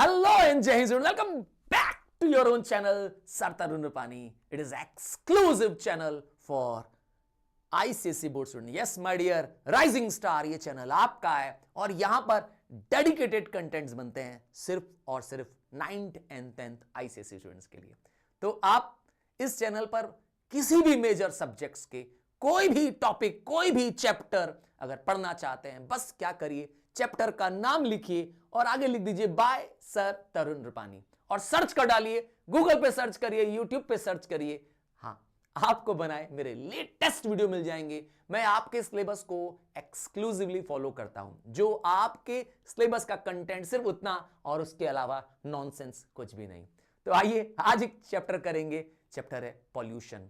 Hello and Jai Hind. Welcome back to your own channel, Sir Tarun Rupani. It is exclusive channel for ICSE board student. Yes my dear rising star, ये channel आपका है और यहां पर dedicated contents बनते हैं सिर्फ और सिर्फ 9th and 10th ICSE students के लिए. तो आप इस चैनल पर किसी भी मेजर सब्जेक्ट्स के कोई भी टॉपिक, कोई भी चैप्टर अगर पढ़ना चाहते हैं, बस क्या करिए, चैप्टर का नाम लिखिए और आगे लिख दीजिए बाय सर तरुण रूपानी और सर्च कर डालिए. गूगल पे सर्च करिए, यूट्यूब पे सर्च करिए. हाँ, आपको बनाए मेरे लेटेस्ट वीडियो मिल जाएंगे. मैं आपके सिलेबस को एक्सक्लूसिवली फॉलो करता हूं, जो आपके सिलेबस का कंटेंट सिर्फ उतना और उसके अलावा नॉनसेंस कुछ भी नहीं. तो आइए आज एक चैप्टर करेंगे. चैप्टर है पॉल्यूशन,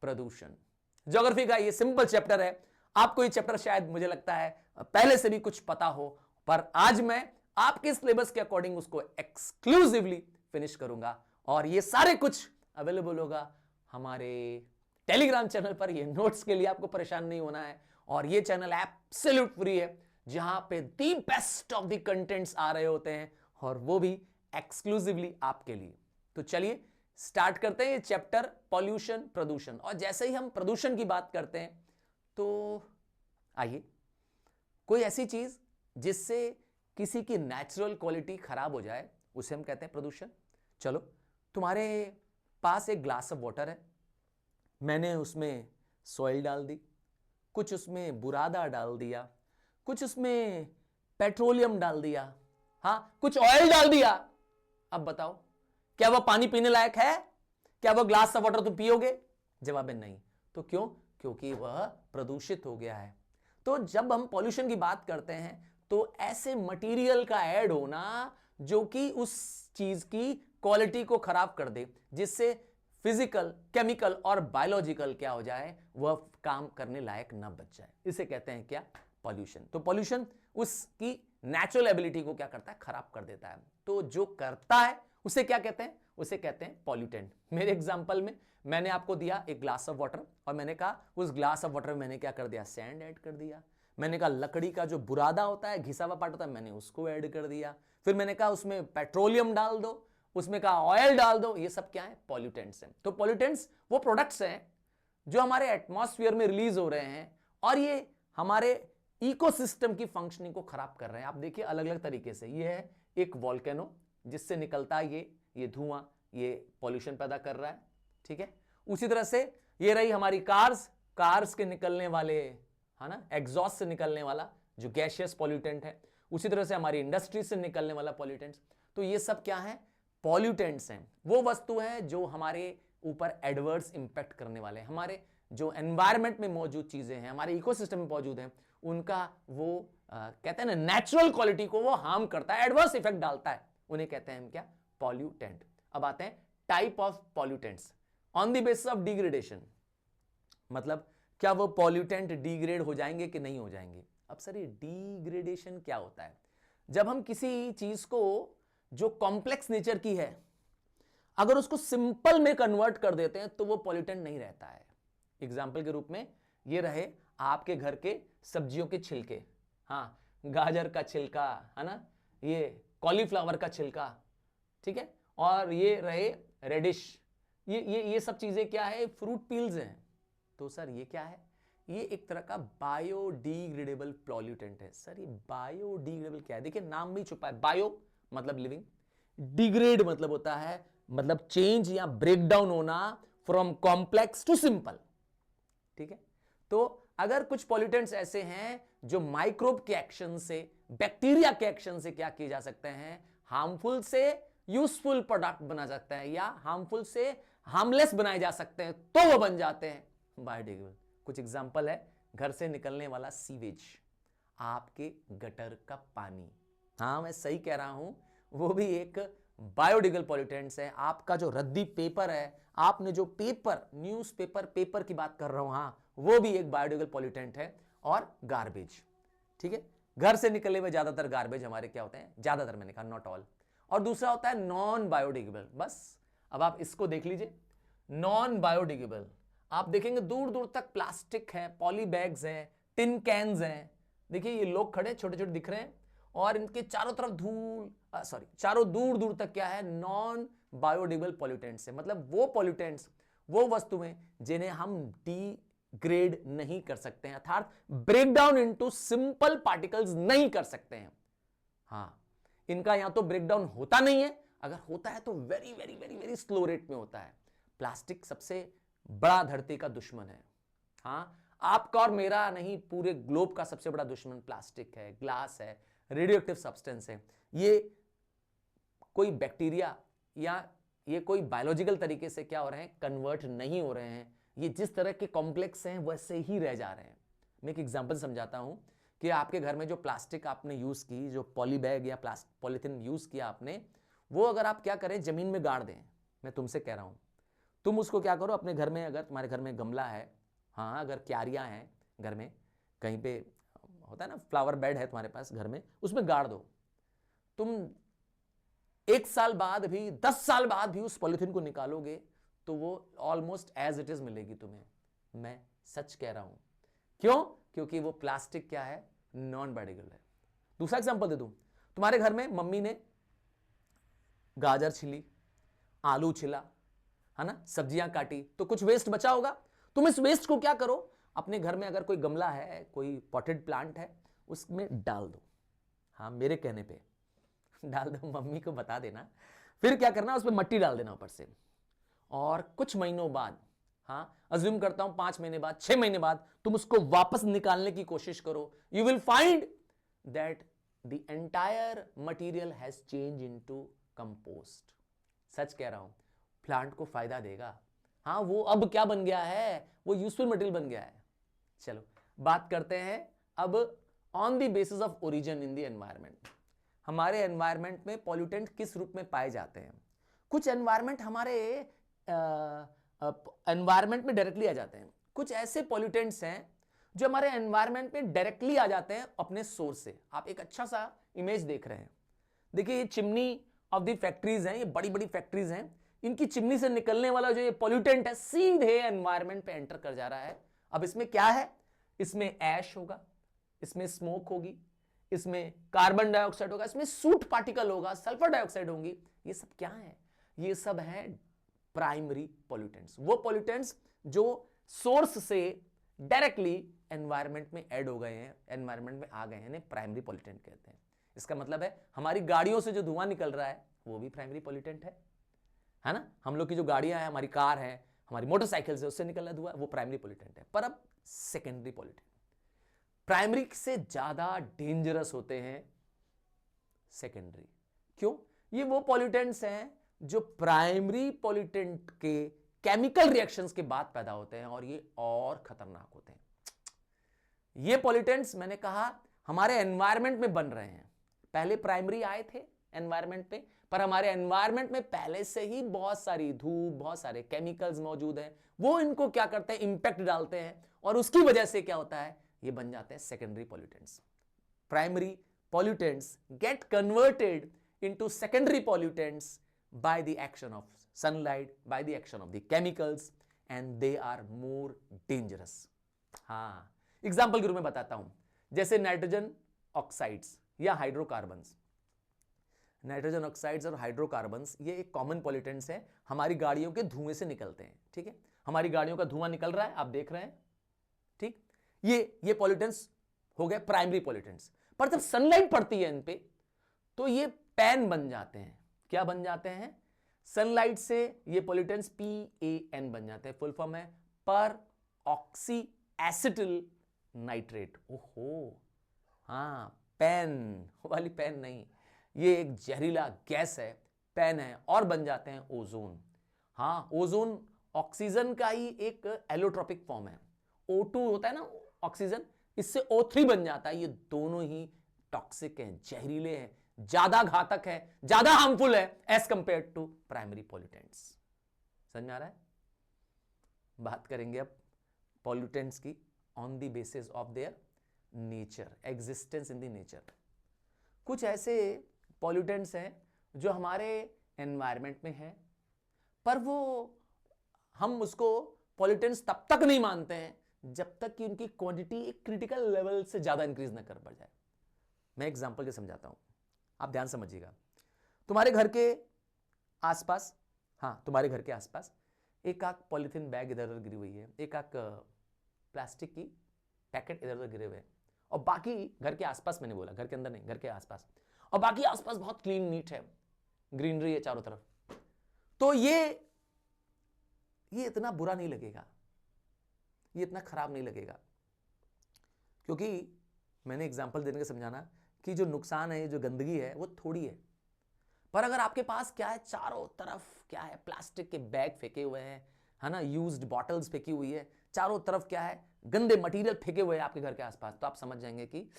प्रदूषण. ज्योग्राफी का ये सिंपल चैप्टर है. आपको ये चैप्टर शायद मुझे लगता है पहले से भी कुछ पता हो, पर आज मैं आपके सिलेबस के अकॉर्डिंग उसको एक्सक्लूसिवली फिनिश करूंगा और ये सारे कुछ अवेलेबल होगा हमारे टेलीग्राम चैनल पर. ये नोट्स के लिए आपको परेशान नहीं होना है और ये चैनल एब्सोल्यूट फ्री है, जहां पे the best of the contents आ रहे होते हैं और वो भी एक्सक्लूसिवली आपके लिए. तो चलिए स्टार्ट करते हैं ये चैप्टर पॉल्यूशन, प्रदूषण. और जैसे ही हम प्रदूषण की बात करते हैं तो आइए, कोई ऐसी चीज जिससे किसी की नेचुरल क्वालिटी खराब हो जाए उसे हम कहते हैं प्रदूषण. चलो, तुम्हारे पास एक ग्लास ऑफ वाटर है, मैंने उसमें सॉइल डाल दी, कुछ उसमें बुरादा डाल दिया, कुछ उसमें पेट्रोलियम डाल दिया, हाँ कुछ ऑयल डाल दिया. अब बताओ, क्या वह पानी पीने लायक है? क्या वह ग्लास ऑफ वाटर तुम पियोगे? जवाब है नहीं. तो क्यों? क्योंकि वह प्रदूषित हो गया है. तो जब हम पॉल्यूशन की बात करते हैं तो ऐसे मटेरियल का ऐड होना जो कि उस चीज की क्वालिटी को खराब कर दे, जिससे फिजिकल, केमिकल और बायोलॉजिकल क्या हो जाए, वह काम करने लायक ना बच जाए, इसे कहते हैं क्या? पॉल्यूशन. तो पॉल्यूशन उसकी नेचुरल एबिलिटी को क्या करता है? खराब कर देता है. तो जो करता है उसे क्या कहते हैं? उसे कहते हैं पॉल्यूटेंट. मेरे एग्जांपल में मैंने आपको दिया एक ग्लास ऑफ वाटर और मैंने कहा उस ग्लास ऑफ वाटर में मैंने क्या कर दिया? सैंड ऐड कर दिया. मैंने कहा लकड़ी का जो बुरादा होता है, घिसा हुआ पार्ट होता है, मैंने उसको ऐड कर दिया. फिर मैंने कहा उसमें पेट्रोलियम डाल दो, उसमें कहा ऑयल डाल दो. ये सब क्या है? पॉल्यूटेंट्स हैं. तो पॉल्यूटेंट्स वो प्रोडक्ट्स हैं जो हमारे एटमॉस्फेयर में रिलीज हो रहे हैं और ये हमारे इकोसिस्टम की फंक्शनिंग को खराब कर रहे हैं. आप देखिए अलग अलग तरीके से. ये है एक वॉल्केनो जिससे निकलता है ये धुआं, ये पॉल्यूशन पैदा कर रहा है. ठीक है. उसी तरह से ये रही हमारी कार्स के निकलने वाले, है ना, एग्जॉस्ट से निकलने वाला जो गैसियस पॉल्यूटेंट है. उसी तरह से हमारी इंडस्ट्री से निकलने वाला पॉल्यूटेंट्स. तो ये सब क्या है? पॉल्यूटेंट्स हैं. वो वस्तु है जो हमारे ऊपर एडवर्स इंपैक्ट करने वाले, हमारे जो एनवायरमेंट में मौजूद चीजें हैं, हमारे इकोसिस्टम में मौजूद हैं, उनका वो कहते हैं ना, नेचुरल क्वालिटी को वो हार्म करता है, एडवर्स इफेक्ट डालता है. उन्हें कहते हैं हम क्या? पॉल्यूटेंट. अब आते हैं type of pollutants on the basis of degradation. मतलब क्या वो पॉल्यूटेंट डिग्रेड हो जाएंगे कि नहीं हो जाएंगे? अब सर ये डिग्रेडेशन क्या होता है? जब हम किसी चीज को जो कॉम्प्लेक्स नेचर की है, अगर उसको सिंपल में कन्वर्ट कर देते हैं तो वो पॉल्यूटेंट नहीं रहता है. एग्जाम्पल के रूप में ये रहे आपके घर के सब्जियों के छिलके, हाँ गाजर का छिलका, है ना, ये कॉलीफ्लावर का छिलका, ठीक है, और ये रहे रेडिश, ये सब चीजें क्या है? फ्रूट पील्स हैं. तो सर ये क्या है? ये एक तरह का बायोडिग्रेडेबल पॉल्यूटेंट है. सर ये बायोडिग्रेडेबल क्या है? देखिए नाम भी छुपा है. बायो मतलब लिविंग, डिग्रेड मतलब होता है, मतलब चेंज या ब्रेकडाउन होना फ्रॉम कॉम्प्लेक्स टू सिंपल. ठीक है. तो अगर कुछ पॉल्यूटेंट्स ऐसे हैं जो माइक्रोब के एक्शन से, बैक्टीरिया के एक्शन से क्या किए जा सकते हैं? हार्मफुल से यूजफुल प्रोडक्ट बना सकते हैं या हार्मफुल से हार्मलेस बनाए जा सकते हैं, तो वो बन जाते हैं बायोडिग्रेडेबल. कुछ एग्जांपल है, घर से निकलने वाला सीवेज, आपके गटर का पानी, हाँ मैं सही कह रहा हूं, वो भी एक बायोडिग्रेडेबल पॉल्यूटेंट्स है. आपका जो रद्दी पेपर है, आपने जो पेपर, पेपर की बात कर रहा हूं, हाँ वो भी एक बायोडिग्रेडेबल पॉल्यूटेंट है. और गार्बेज, ठीक है, घर से निकले हुए ज्यादातर गार्बेज हमारे क्या होते हैं? ज्यादातर, मैंने कहा नॉट ऑल. और दूसरा होता है नॉन बायोडिग्रेडेबल. बस अब आप इसको देख लीजिए, नॉन बायोडिग्रेडेबल. आप देखेंगे दूर दूर तक प्लास्टिक है, पॉली बैग्स हैं, टिन कैन्स हैं. देखिए ये लोग खड़े छोटे छोटे दिख रहे हैं और इनके चारों तरफ धूल चारों दूर दूर तक क्या है, नॉन बायोडिग्रेडेबल पॉल्यूटेंट्स है। मतलब वो पॉल्यूटेंट्स, वो वस्तुएं जिन्हें हम डिग्रेड नहीं कर सकते हैं, अर्थात break down into simple particles नहीं कर सकते हैं। हां, इनका या तो ब्रेक डाउन होता नहीं है, अगर होता है तो very very very very slow rate में होता है। प्लास्टिक सबसे बड़ा धरती का दुश्मन है। हां, आपका और मेरा नहीं, पूरे ग्लोब का सबसे बड़ा दुश्मन प्लास्टिक है, ग्लास है, रेडियोएक्टिव सब्सटेंस है। ये कोई बैक्टीरिया या ये कोई बायोलॉजिकल तरीके से क्या हो रहे हैं, कन्वर्ट नहीं हो रहे हैं। ये जिस तरह के कॉम्प्लेक्स हैं वैसे ही रह जा रहे हैं। मैं एक एग्जांपल समझाता हूं कि आपके घर में जो प्लास्टिक आपने यूज की, जो पॉली बैग या पॉलीथिन यूज किया आपने, वो अगर आप क्या करें, जमीन में गाड़ दें, मैं तुमसे कह रहा हूं, तुम उसको क्या करो, अपने घर में, अगर तुम्हारे घर में गमला है, हाँ अगर क्यारियां हैं घर में, कहीं पे होता है ना फ्लावर बेड है तुम्हारे पास घर में, उसमें गाड़ दो। तुम 1 साल बाद भी, 10 साल बाद भी उस पॉलिथीन को निकालोगे तो वो ऑलमोस्ट एज इट इज मिलेगी तुम्हें। मैं सच कह रहा हूं। क्यों? क्योंकि वो प्लास्टिक क्या है, नॉन बायोडिग्रेडेबल है। दूसरा एग्जांपल दे दूं, तुम्हारे घर में मम्मी ने गाजर छिली, आलू छिला, है ना, सब्जियां काटी, तो कुछ वेस्ट बचा होगा। तुम इस वेस्ट को क्या करो, अपने घर में अगर कोई गमला है, कोई पॉटेड प्लांट है, उसमें डाल दो। हाँ, मेरे कहने पे डाल दो, मम्मी को बता देना। फिर क्या करना, उसमें मिट्टी डाल देना ऊपर से, और कुछ महीनों बाद, हाँ अज्यूम करता हूं 5 महीने बाद, 6 महीने बाद, तुम उसको वापस निकालने की कोशिश करो। You will find that the entire material has change into compost. सच कह रहा हूं, प्लांट को फायदा देगा। हाँ, वो अब क्या बन गया है, वो यूजफुल मटेरियल बन गया है। चलो बात करते हैं अब on the basis of origin in the environment. हमारे एनवायरमेंट में पॉल्यूटेंट किस रूप में पाए जाते हैं? कुछ एनवायरमेंट हमारे एनवायरमेंट में डायरेक्टली आ जाते हैं। कुछ ऐसे पॉल्यूटेंट्स हैं जो हमारे एनवायरमेंट में डायरेक्टली आ जाते हैं अपने सोर्स से। आप एक अच्छा सा इमेज देख रहे हैं, देखिए ये चिमनी ऑफ द फैक्ट्रीज हैं, ये बड़ी बड़ी फैक्ट्रीज हैं, इनकी चिमनी से निकलने वाला जो ये पॉल्यूटेंट है सीधे एनवायरमेंट पे एंटर कर जा रहा है। अब इसमें क्या है, इसमें ऐश होगा, इसमें स्मोक होगी, इसमें कार्बन डाइऑक्साइड होगा, इसमें सूट पार्टिकल होगा, सल्फर डाइऑक्साइड होंगी। ये सब क्या है? ये सब है प्राइमरी पॉल्यूटेंट्स। वो पॉल्यूटेंट्स जो सोर्स से डायरेक्टली एनवायरमेंट में ऐड हो गए हैं, एनवायरमेंट में आ गए हैं, प्राइमरी पॉल्यूटेंट कहते हैं। इसका मतलब है हमारी गाड़ियों से जो धुआं निकल रहा है वो भी प्राइमरी पॉल्यूटेंट है ना। हम लोग की जो गाड़ियां हैं, हमारी कार है, हमारी मोटरसाइकिल से उससे निकल रहा धुआं, वो प्राइमरी पॉल्यूटेंट है। पर अब सेकेंडरी पॉल्यूटेंट, प्राइमरी से ज्यादा डेंजरस होते हैं सेकेंडरी। क्यों? ये वो पॉल्यूटेंट्स हैं जो प्राइमरी पॉल्यूटेंट के केमिकल रिएक्शंस के बाद पैदा होते हैं, और ये और खतरनाक होते हैं। ये पॉल्यूटेंट्स मैंने कहा हमारे एनवायरमेंट में बन रहे हैं। पहले प्राइमरी आए थे एनवायरमेंट पे, पर हमारे एनवायरमेंट में पहले से ही बहुत सारी धूप, बहुत सारे केमिकल्स मौजूद हैं, वो इनको क्या करते हैं, इंपैक्ट डालते हैं, और उसकी वजह से क्या होता है, ये बन जाते हैं secondary pollutants. Primary pollutants get converted into secondary pollutants by the action of sunlight, by the action of the chemicals, and they are more dangerous. हाँ, एग्जाम्पल के रूप में बताता हूं, जैसे नाइट्रोजन ऑक्साइड्स या हाइड्रोकार्बन्स। नाइट्रोजन ऑक्साइड्स और hydrocarbons ये एक कॉमन पॉल्यूटेंट्स है, हमारी गाड़ियों के धुएं से निकलते हैं। ठीक है, हमारी गाड़ियों का धुआं निकल रहा है, आप देख रहे हैं। ठीक, ये पॉल्यूटेंट्स हो गए प्राइमरी पॉल्यूटेंट्स। पर जब सनलाइट पड़ती है इन पे तो ये पैन बन जाते हैं। क्या बन जाते हैं? सनलाइट से ये पॉल्यूटेंट्स PAN बन जाते हैं। फुल फॉर्म है पर ऑक्सी एसिटिल नाइट्रेट। ओहो, हाँ, पेन वाली पेन नहीं, ये एक जहरीला गैस है, पेन है, और बन जाते हैं ओजोन। हाँ, ओजोन ऑक्सीजन का ही एक एलोट्रोपिक फॉर्म है। O2 होता है ना ऑक्सीजन, इससे O3 बन जाता है। ये दोनों ही टॉक्सिक हैं, जहरीले हैं, ज्यादा घातक है, ज्यादा हार्मफुल है as compare to primary pollutants. समझ में आ रहा है? बात करेंगे अब पॉल्यूटेंट्स की on the basis of their nature, existence in the nature. कुछ ऐसे पॉल्यूटेंट्स हैं जो हमारे एनवायरमेंट में हैं, पर वो हम उसको पॉल्यूटेंट्स तब तक नहीं मानते हैं जब तक कि उनकी क्वांटिटी एक क्रिटिकल लेवल से ज्यादा इंक्रीज ना कर बढ़ जाए। मैं एग्जाम्पल के समझाता हूं, आप ध्यान समझिएगा। तुम्हारे घर के आसपास, हाँ तुम्हारे घर के आसपास एक आक पॉलिथीन बैग इधर उधर गिरी हुई है, एक आक प्लास्टिक की पैकेट इधर उधर गिरे हुए हैं, और बाकी घर के आसपास, मैंने बोला घर के अंदर नहीं, घर के आसपास, और बाकी आसपास बहुत क्लीन नीट है, ग्रीनरी है चारों तरफ, तो ये इतना बुरा नहीं लगेगा, ये इतना खराब नहीं लगेगा, क्योंकि मैंने एग्जांपल देने के समझाना कि जो नुकसान है, जो गंदगी है वो थोड़ी है। पर अगर आपके पास क्या है, चारों तरफ क्या है, प्लास्टिक के बैग फेंके हुए हैं, है ना, यूज्ड बॉटल्स फेंकी हुई है, चारों तरफ क्या है, गंदे मटेरियल फेंके हुए हैं आपके घर के आसपास, तो आप समझ जाएंगे कि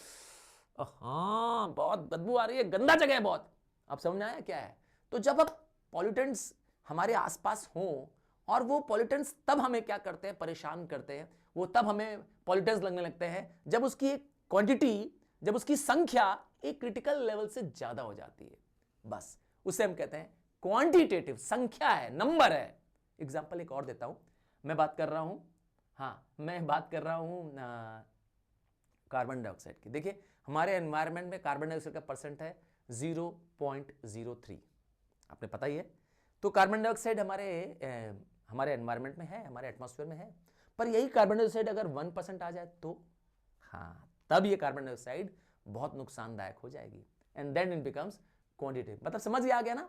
हाँ बहुत बदबू आ रही है, गंदा जगह है बहुत। आप समझ में आया क्या है? तो जब अब पॉल्यूटेंट्स हमारे आसपास हों, और वो पॉल्यूटेंट्स तब हमें क्या करते हैं, परेशान करते हैं, वो तब हमें पॉल्यूटेंट्स लगने लगते हैं जब उसकी एक क्वांटिटी, जब उसकी संख्या एक क्रिटिकल लेवल से ज्यादा हो जाती है, बस उसे हम कहते हैं क्वांटिटेटिव, संख्या है, नंबर है। एग्जाम्पल एक और देता हूं, मैं बात कर रहा हूं, हाँ मैं बात कर रहा हूं कार्बन डाइऑक्साइड की। देखिए हमारे एनवायरनमेंट में कार्बन डाइऑक्साइड का परसेंट है 0.03, आपने पता ही है। तो कार्बन डाइऑक्साइड हमारे एनवायरनमेंट में है, हमारे एटमॉस्फेयर में है, पर यही कार्बन डाइऑक्साइड अगर 1% आ जाए तो हाँ, तब ये कार्बन डाइऑक्साइड बहुत नुकसानदायक हो जाएगी, and then it becomes quantitative. मतलब समझ आ गया ना,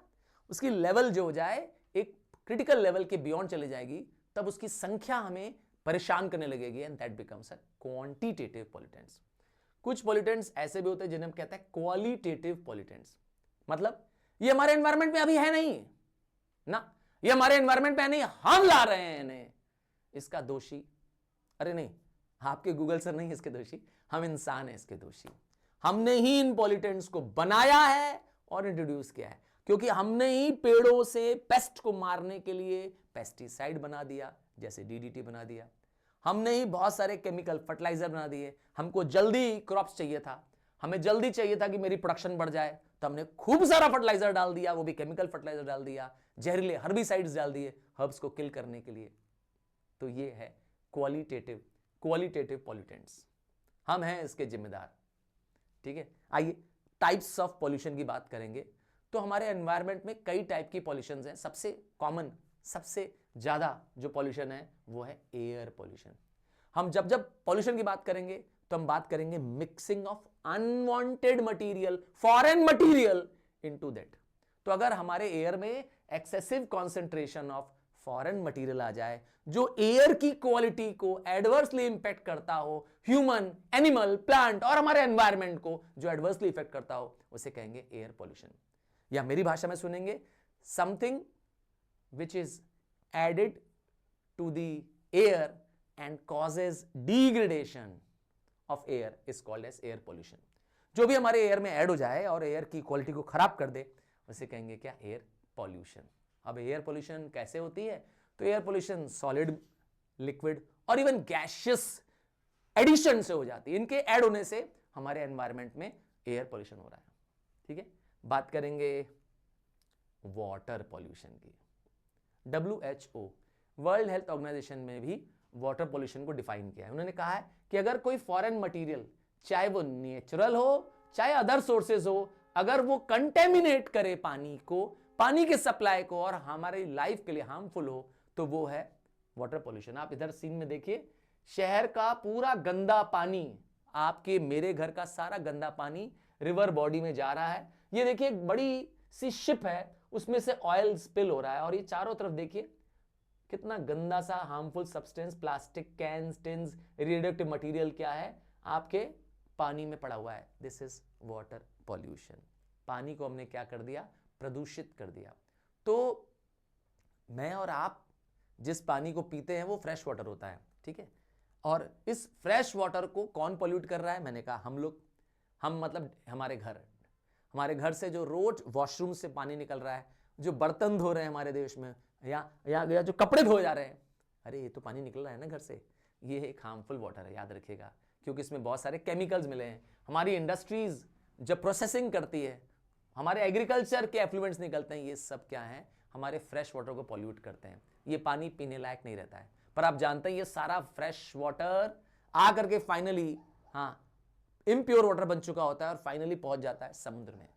उसकी लेवल जो हो जाए एक क्रिटिकल लेवल के बियॉन्ड चले जाएगी, तब उसकी संख्या हमें परेशान करने लगेगी, and that becomes a quantitative pollutants. कुछ पॉल्यूटेंट्स ऐसे भी होते हैं जिन्हें हम कहते हैं क्वालिटेटिव पॉल्यूटेंट्स, मतलब ये हमारे एनवायरमेंट में अभी है नहीं ना, ये हमारे एनवायरमेंट में नहीं, हम ला रहे हैं इन्हें, इसका दोषी अरे नहीं, आपके गूगल सर नहीं इसके दोषी, हम इंसान हैं इसके दोषी। हमने ही इन पॉल्यूटेंट्स को बनाया है और इंट्रोड्यूस किया है, क्योंकि हमने ही पेड़ों से पेस्ट को मारने के लिए पेस्टिसाइड बना दिया, जैसे डीडीटी बना दिया, हमने ही बहुत सारे केमिकल फर्टिलाइजर बना दिए। हमको जल्दी क्रॉप्स चाहिए था, हमें जल्दी चाहिए था कि मेरी प्रोडक्शन बढ़ जाए, तो हमने खूब सारा फर्टिलाइजर डाल दिया, वो भी केमिकल फर्टिलाइजर डाल दिया, जहरीले हर्बिसाइड्स डाल दिए हर्ब्स को किल करने के लिए। तो ये है क्वालिटेटिव पॉल्यूटेंट्स, हम हैं इसके जिम्मेदार। ठीक है, आइए टाइप्स ऑफ पॉल्यूशन की बात करेंगे। तो हमारे एनवायरनमेंट में कई टाइप की पॉल्यूशन हैं। सबसे कॉमन, सबसे ज्यादा जो पॉल्यूशन है वो है एयर पॉल्यूशन। हम जब पॉल्यूशन की बात करेंगे तो हम बात करेंगे mixing of unwanted material, foreign material into that. तो अगर हमारे एयर में excessive concentration of foreign material आ जाए जो एयर की क्वालिटी को एडवर्सली इंपैक्ट करता हो, ह्यूमन, एनिमल, प्लांट और हमारे एनवायरनमेंट को जो एडवर्सली इफेक्ट करता हो, उसे कहेंगे एयर पॉल्यूशन। या मेरी भाषा में सुनेंगे, something which is added to the air and causes degradation of air is called as air pollution. जो भी हमारे एयर में ऐड हो जाए और एयर की क्वालिटी को खराब कर दे, उसे कहेंगे क्या, एयर पॉल्यूशन। अब एयर पॉल्यूशन कैसे होती है? तो एयर पॉल्यूशन सॉलिड, लिक्विड और इवन गैसियस एडिशन से हो जाती है। इनके ऐड होने से हमारे एनवायरनमेंट में एयर पॉल्यूशन हो रहा है। ठीक है, बात करेंगे वाटर पॉल्यूशन की। WHO, वर्ल्ड हेल्थ ऑर्गेनाइजेशन में भी वाटर पॉल्यूशन को डिफाइन किया है। उन्होंने कहा है कि अगर कोई फॉरेन मटेरियल, चाहे वो नेचुरल हो चाहे अदर सोर्सेज हो, अगर वो कंटेमिनेट करे पानी को, पानी के सप्लाई को, और हमारी लाइफ के लिए हार्मफुल हो, तो वो है वाटर पॉल्यूशन। आप इधर सीन में देखिए, शहर का पूरा गंदा पानी, आपके मेरे घर का सारा गंदा पानी रिवर बॉडी में जा रहा है। ये देखिए एक बड़ी सी शिप है, उसमें से ऑयल स्पिल हो रहा है, और ये चारों तरफ देखिए कितना गंदा सा harmful substance, plastic cans, tins, radioactive material क्या है आपके पानी में पड़ा हुआ है। This is water pollution. पानी को हमने क्या कर दिया, प्रदूषित कर दिया। तो मैं और आप जिस पानी को पीते हैं वो फ्रेश वाटर होता है, ठीक है, और इस फ्रेश वाटर को कौन पॉल्यूट कर रहा है? मैंने कहा हम लोग, हम मतलब हमारे घर से जो रोज वॉशरूम से पानी निकल रहा है, जो बर्तन धो रहे हैं हमारे देश में, या जो कपड़े धोए जा रहे हैं, अरे ये तो पानी निकल रहा है ना घर से, ये एक हार्मफुल वाटर है, याद रखिएगा, क्योंकि इसमें बहुत सारे केमिकल्स मिले हैं। हमारी इंडस्ट्रीज जब प्रोसेसिंग करती है, हमारे एग्रीकल्चर के एफ्लुएंट्स निकलते हैं, ये सब क्या है, हमारे फ्रेश वाटर को पॉल्यूट करते हैं। ये पानी पीने लायक नहीं रहता है। पर आप जानते हैं ये सारा फ्रेश वाटर आ करके फाइनली इम्प्योर वाटर बन चुका होता है और फाइनली पहुंच जाता है समुद्र में।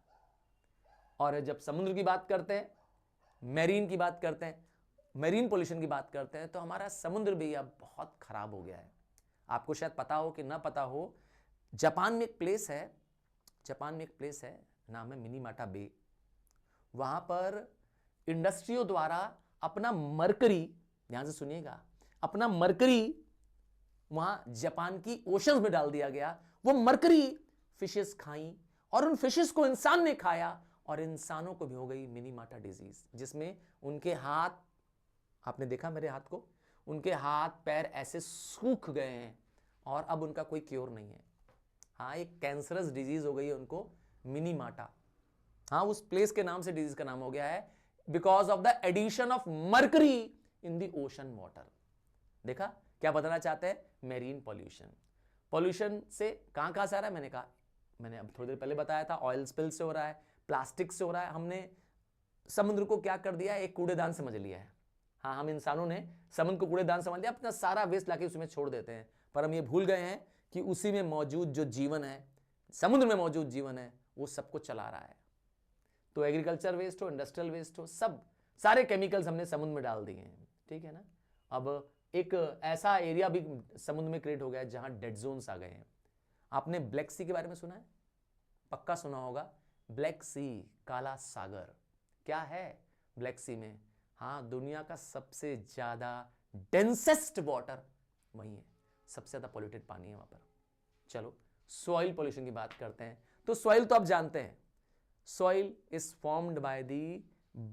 और जब समुद्र की बात करते हैं, मैरीन की बात करते हैं, मैरीन पोल्यूशन की बात करते हैं, तो हमारा समुद्र भी अब बहुत खराब हो गया है। आपको शायद पता हो कि ना पता हो, जापान में एक प्लेस है, जापान में एक प्लेस है, नाम है मिनीमाटा बे। वहां पर इंडस्ट्रियों द्वारा अपना मरकरी, ध्यान से सुनिएगा, अपना मरकरी वहां जापान की ओशंस में डाल दिया गया। वो मरकरी फिशेस खाई और उन फिशेस को इंसान ने खाया और इंसानों को भी हो गई मिनीमाटा डिजीज, जिसमें उनके हाथ, आपने देखा मेरे हाथ को, उनके हाथ पैर ऐसे सूख गए हैं और अब उनका कोई क्योर नहीं है। हाँ, एक कैंसरस डिजीज हो गई है उनको, मिनीमाटा। हाँ, उस प्लेस के नाम से डिजीज का नाम हो गया है, because of the addition of mercury in the ocean water. देखा क्या बताना चाहते हैं? Marine pollution. पॉल्यूशन से कहां से आ रहा है? मैंने अब थोड़ी देर पहले बताया था, ऑयल स्पिल से हो रहा है, प्लास्टिक से हो रहा है। हमने समुद्र को क्या कर दिया है? एक कूड़ेदान समझ लिया है। हाँ, हम इंसानों ने समुद्र को कूड़ेदान समझ लिया, अपना सारा वेस्ट लाके उसमें छोड़ देते हैं। पर हम ये भूल गए हैं कि उसी में मौजूद जो जीवन है, समुद्र में मौजूद जीवन है, वो सबको चला रहा है। तो एग्रीकल्चर वेस्ट हो, इंडस्ट्रियल वेस्ट हो, सब सारे केमिकल्स हमने समुद्र में डाल दिए हैं, ठीक है ना। अब एक ऐसा एरिया भी समुद्र में क्रिएट हो गया है जहां डेड जोन्स आ गए हैं। आपने ब्लैक सी के बारे में सुना है? पक्का सुना होगा, ब्लैक सी, काला सागर। क्या है ब्लैक सी में? हाँ, दुनिया का सबसे ज्यादा डेंसेस्ट वाटर वही है, सबसे ज्यादा पॉल्यूटेड पानी है वहां पर। चलो सॉइल पोल्यूशन की बात करते हैं। तो सॉइल तो आप जानते हैं, soil is formed by the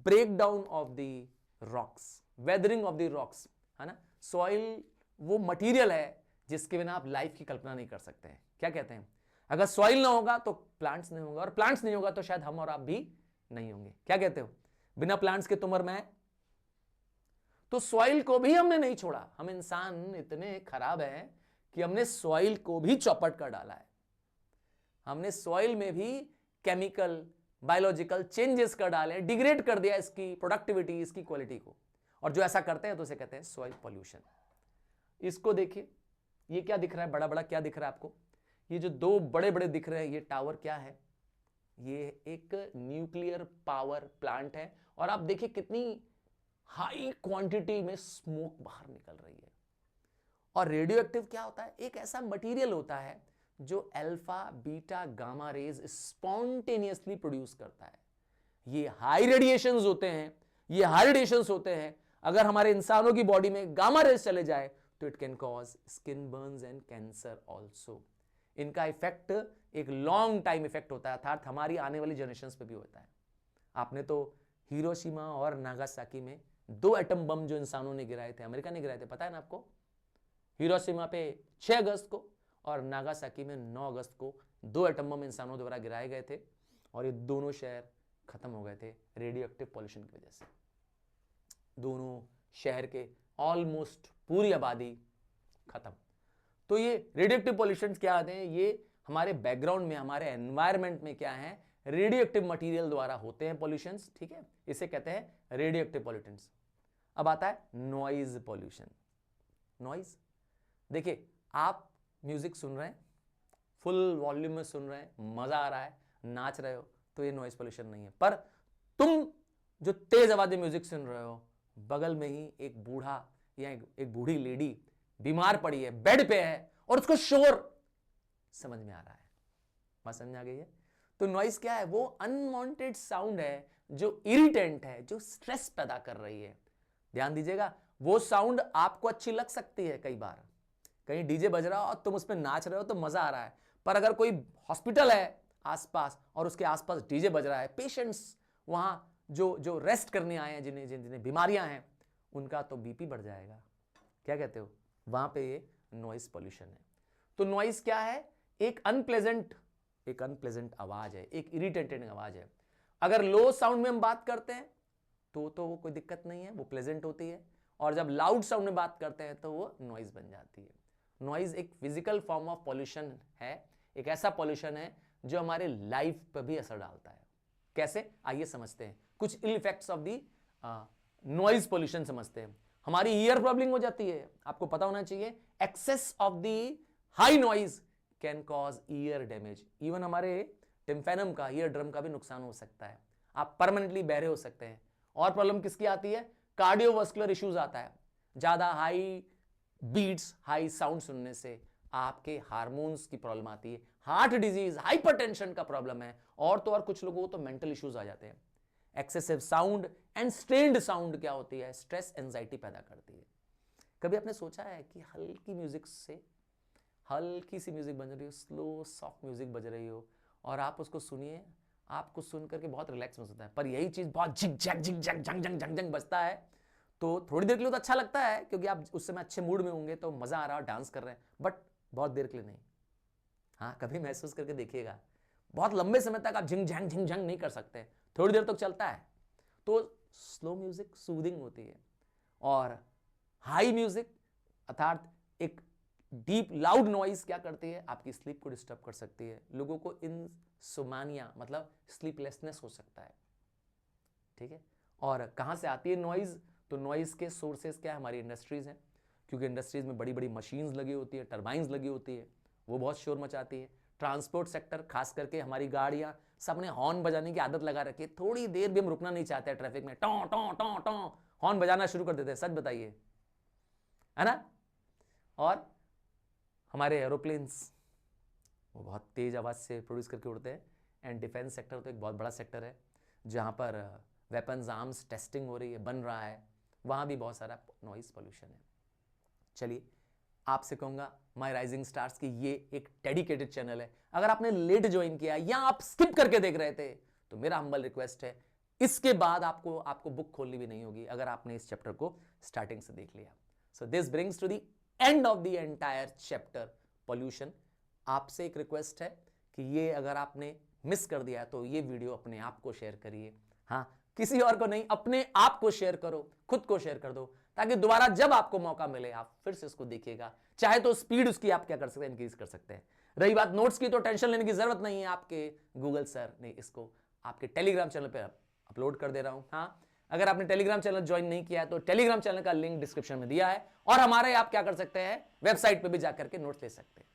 breakdown of the rocks, weathering of the rocks, है ना। सॉइल वो मटेरियल है जिसके बिना आप लाइफ की कल्पना नहीं कर सकते हैं। क्या कहते हैं? अगर सॉइल ना होगा तो प्लांट्स नहीं होगा, और प्लांट्स नहीं होगा तो शायद हम और आप भी नहीं होंगे। क्या कहते हो? बिना प्लांट्स के तुम और मैं। तो सॉइल को भी हमने नहीं छोड़ा। हम इंसान इतने खराब हैं कि हमने सॉइल को भी चौपट कर डाला है। हमने सॉइल में भी केमिकल, बायोलॉजिकल चेंजेस कर डाले, डिग्रेड कर दिया इसकी प्रोडक्टिविटी, इसकी क्वालिटी को। और जो ऐसा करते हैं तो उसे कहते हैं सॉइल पॉल्यूशन। इसको देखिए, ये क्या दिख रहा है? बड़ा बड़ा क्या दिख रहा है आपको? ये जो दो बड़े बड़े दिख रहे हैं, ये टावर क्या है? ये एक न्यूक्लियर पावर प्लांट है। और आप देखिए कितनी हाई क्वांटिटी में स्मोक बाहर निकल रही है। और रेडियो एक्टिव क्या होता है? एक ऐसा मटेरियल होता है जो alpha, beta, gamma rays spontaneously produce करता है। ये हाई रेडिएशंस होते हैं, ये हाई रेडिएशंस होते हैं। अगर हमारे इंसानों की बॉडी में गामा रेज चले जाए तो it can cause skin Burns and cancer also. इनका इफेक्ट एक लॉन्ग टाइम इफेक्ट होता है, अर्थात हमारी आने वाली जनरेशंस पे भी होता है। आपने तो हिरोशिमा और नागासाकी में 2 एटम बम जो इंसानों ने गिराए थे, अमेरिका ने गिराए थे, पता है ना आपको? हिरोशिमा पे 6 अगस्त को और नागासाकी में 9 अगस्त को 2 एटम बम इंसानों द्वारा गिराए गए थे। और ये दोनों शहर खत्म हो गए थे रेडियो एक्टिव पॉल्यूशन की वजह से। दोनों शहर के ऑलमोस्ट पूरी आबादी खत्म। तो ये रेडियो एक्टिव पॉल्यूशन क्या आते हैं? ये हमारे बैकग्राउंड में, हमारे एनवायरमेंट में क्या है, रेडियो एक्टिव मटीरियल द्वारा होते हैं पॉल्यूशंस, ठीक है। इसे कहते हैं रेडियो एक्टिव पॉल्यूटेंट्स। अब आता है नॉइज पॉल्यूशन। नॉइज, देखिए आप म्यूजिक सुन रहे हैं, फुल वॉल्यूम में सुन रहे हैं, मजा आ रहा है, नाच रहे हो, तो ये नॉइज पॉल्यूशन नहीं है। पर तुम जो तेज आवाज में म्यूजिक सुन रहे हो, बगल में ही एक बूढ़ा या एक बूढ़ी लेडी बीमार पड़ी है, बेड पे है, और उसको शोर समझ में आ रहा है। बात समझ आ गई है? तो नॉइज क्या है? वो अनवांटेड साउंड है जो इरिटेंट है, जो स्ट्रेस पैदा कर रही है। ध्यान दीजिएगा, वो साउंड आपको अच्छी लग सकती है, कई बार कहीं डीजे बज रहा हो और तुम उस पर नाच रहे हो तो मजा आ रहा है, पर अगर कोई हॉस्पिटल है आसपास और उसके आसपास डीजे बज रहा है, पेशेंट्स वहां जो रेस्ट करने आए हैं, जिन्हें बीमारियां हैं, उनका तो बीपी बढ़ जाएगा। क्या कहते हो? वहां पे ये नॉइज पॉल्यूशन है। तो नॉइज क्या है? एक अनप्लेजेंट आवाज है, एक इरिटेटेड आवाज है। अगर लो साउंड में हम बात करते हैं तो वो कोई दिक्कत नहीं है, वो प्लेजेंट होती है। और जब लाउड साउंड में बात करते हैं तो वो नॉइज बन जाती है। नॉइज एक फिजिकल फॉर्म ऑफ पॉल्यूशन है, एक ऐसा पॉल्यूशन है जो हमारे लाइफ पर भी असर डालता है। कैसे? आइए समझते हैं कुछ ill effects of the noise pollution समझते हैं। हमारी ईयर प्रॉब्लम हो जाती है, आपको पता होना चाहिए। Excess of the high noise can cause ear damage, even हमारे टिम्फेनम का, ईयर ड्रम का भी नुकसान हो सकता है, आप परमानेंटली बहरे हो सकते हैं। और प्रॉब्लम किसकी आती है? कार्डियोवास्कुलर इश्यूज आता है, ज्यादा हाई बीट्स, हाई साउंड सुनने से आपके हार्मोन्स की प्रॉब्लम आती है, हार्ट डिजीज, हाइपरटेंशन का प्रॉब्लम है, और तो और कुछ लोगों को तो मेंटल इश्यूज आ जाते हैं। Excessive sound and strained sound क्या होती है? स्ट्रेस एंजाइटी पैदा करती है। कभी आपने सोचा है कि हल्की म्यूजिक से, हल्की सी म्यूजिक बज रही हो, स्लो सॉफ्ट म्यूजिक बज रही हो, और आप उसको सुनिए, आपको सुन करके बहुत रिलैक्स महसूस होता है, पर यही चीज बहुत झिक झक झिक झक झंग झंग झंग झंग बजता है तो थोड़ी देर के लिए तो अच्छा लगता है, क्योंकि आप उस समय अच्छे मूड में होंगे तो मजा आ रहा है, डांस कर रहे हैं, बट बहुत देर के लिए नहीं। हाँ, कभी महसूस करके देखिएगा, बहुत लंबे समय तक आप झिंग झंग नहीं कर सकते, थोड़ी देर तक चलता है। तो स्लो म्यूजिक सूदिंग होती है, और हाई म्यूजिक अर्थात एक डीप लाउड नॉइज क्या करती है? आपकी स्लीप को डिस्टर्ब कर सकती है, लोगों को इनसोमानिया मतलब स्लीपलेसनेस हो सकता है। ठीक है, और कहां से आती है नॉइज? तो नॉइज के सोर्सेस क्या है? हमारी इंडस्ट्रीज हैं, क्योंकि इंडस्ट्रीज में बड़ी बड़ी मशीन्स लगी होती है, टर्बाइंस लगी होती है, वो बहुत शोर मचाती है। ट्रांसपोर्ट सेक्टर, खास करके हमारी गाड़ियां, सबने हॉर्न बजाने की आदत लगा रखी है, थोड़ी देर भी हम रुकना नहीं चाहते हैं ट्रैफिक में, टॉ टॉ टॉ टॉ हॉर्न बजाना शुरू कर देते हैं, सच बताइए, है ना? और हमारे एरोप्लेन्स, वो बहुत तेज आवाज से प्रोड्यूस करके उड़ते हैं। एंड डिफेंस सेक्टर तो एक बहुत बड़ा सेक्टर है, जहां पर वेपन्स आर्म्स टेस्टिंग हो रही है, बन रहा है, वहां भी बहुत सारा नॉइज पोल्यूशन है। चलिए, आपसे कहूंगा माय राइजिंग स्टार्स की ये एक डेडिकेटेड चैनल है, अगर आपने लेट ज्वाइन किया या आप स्किप करके देख रहे थे तो मेरा हम्बल रिक्वेस्ट है, इसके बाद आपको बुक खोलनी भी नहीं होगी अगर आपने इस चैप्टर को स्टार्टिंग से देख लिया। So this brings to the end of the entire chapter pollution. आपसे एक रिक्वेस्ट है कि ये अगर आपने मिस कर दिया तो ये वीडियो अपने आप को शेयर करिए, हाँ, किसी और को नहीं, अपने आप को शेयर करो, खुद को शेयर कर दो, ताकि दोबारा जब आपको मौका मिले आप फिर से इसको देखिएगा। चाहे तो स्पीड उसकी आप क्या कर सकते हैं, इंक्रीज कर सकते हैं। रही बात नोट्स की, तो टेंशन लेने की जरूरत नहीं है, आपके गूगल सर ने इसको आपके टेलीग्राम चैनल पर अपलोड कर दे रहा हूं। हाँ, अगर आपने टेलीग्राम चैनल ज्वाइन नहीं किया तो टेलीग्राम चैनल का लिंक डिस्क्रिप्शन में दिया है, और हमारे आप क्या कर सकते हैं, वेबसाइट पे भी जाकर के नोट्स ले सकते हैं।